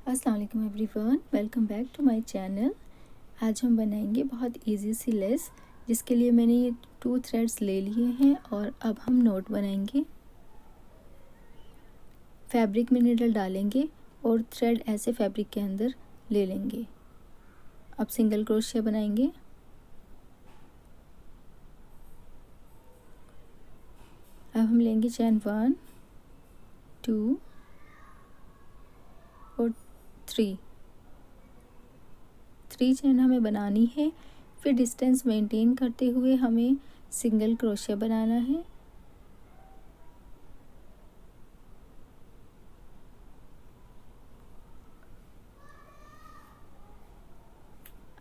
अस्सलाम वालेकुम everyone, welcome back to my channel. आज हम बनाएंगे बहुत इजी सी लेस, जिसके लिए मैंने ये 2 थ्रेड्स ले लिए हैं और अब हम नोट बनाएंगे। फैब्रिक में नीडल डालेंगे और थ्रेड ऐसे फैब्रिक के अंदर ले लेंगे। अब सिंगल क्रोशिया बनाएंगे। अब हम लेंगे चैन 1 2 और 3 चेन हमें बनानी है। फिर डिस्टेंस मेंटेन करते हुए हमें सिंगल क्रोशिया बनाना है।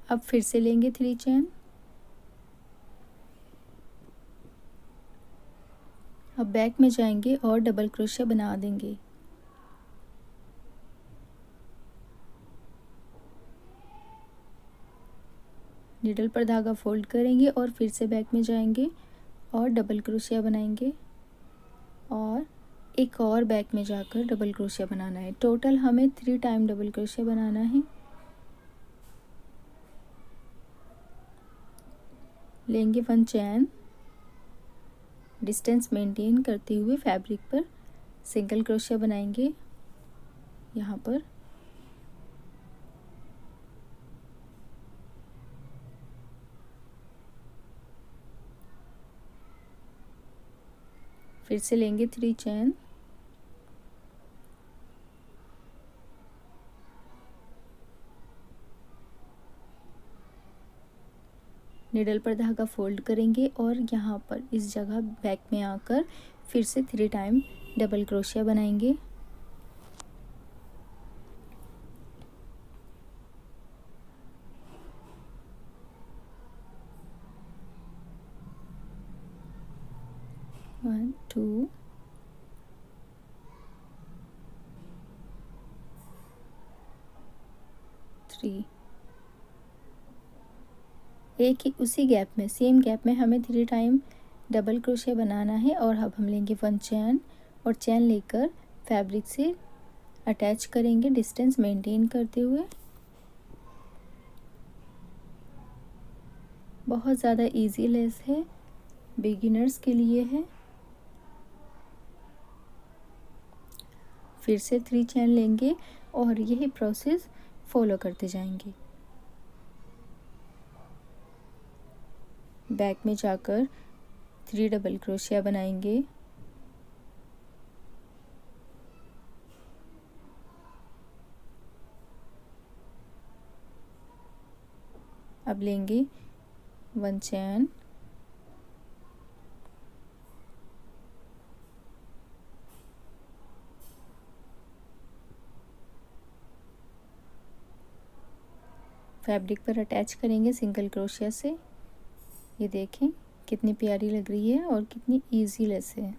अब फिर से लेंगे 3 चेन। अब बैक में जाएंगे और डबल क्रोशिया बना देंगे। निडल पर धागा फोल्ड करेंगे और फिर से बैक में जाएंगे और डबल क्रोशिया बनाएंगे और एक और बैक में जाकर डबल क्रोशिया बनाना है। टोटल हमें 3 टाइम डबल क्रोशिया बनाना है। लेंगे 1 चैन, डिस्टेंस मेंटेन करते हुए फैब्रिक पर सिंगल क्रोशिया बनाएंगे यहाँ पर। फिर से लेंगे 3 चैन, निडल पर धागा फोल्ड करेंगे और यहाँ पर इस जगह बैक में आकर फिर से 3 टाइम डबल क्रोशिया बनाएंगे। वन 2 3 एक ही उसी गैप में, सेम गैप में हमें 3 टाइम डबल क्रोशिया बनाना है। और अब हम लेंगे 1 चैन और चैन लेकर फैब्रिक से अटैच करेंगे डिस्टेंस मेंटेन करते हुए। बहुत ज़्यादा इजी लेस है, बिगिनर्स के लिए है। फिर से 3 चैन लेंगे और यही प्रोसेस फॉलो करते जाएंगे। बैक में जाकर 3 डबल क्रोशिया बनाएंगे। अब लेंगे 1 चैन, फैब्रिक पर अटैच करेंगे सिंगल क्रोशिया से। ये देखें कितनी प्यारी लग रही है और कितनी इजी लेस है।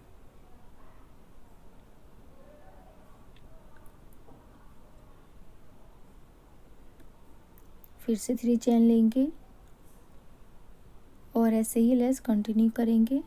फिर से 3 चैन लेंगे और ऐसे ही लेस कंटिन्यू करेंगे।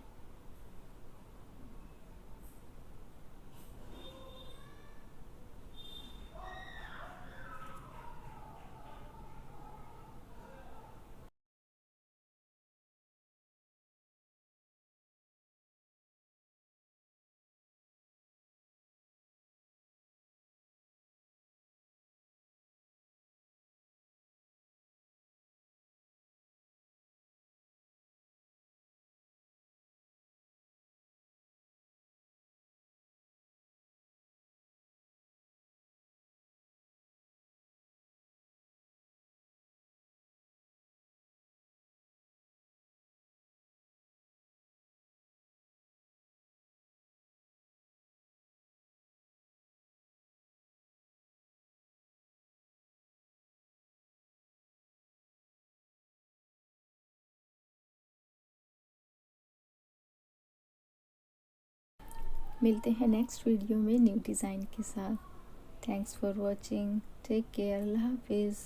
मिलते हैं नेक्स्ट वीडियो में न्यू डिज़ाइन के साथ। Thanks for watching, take care, अल्लाह हाफिज़।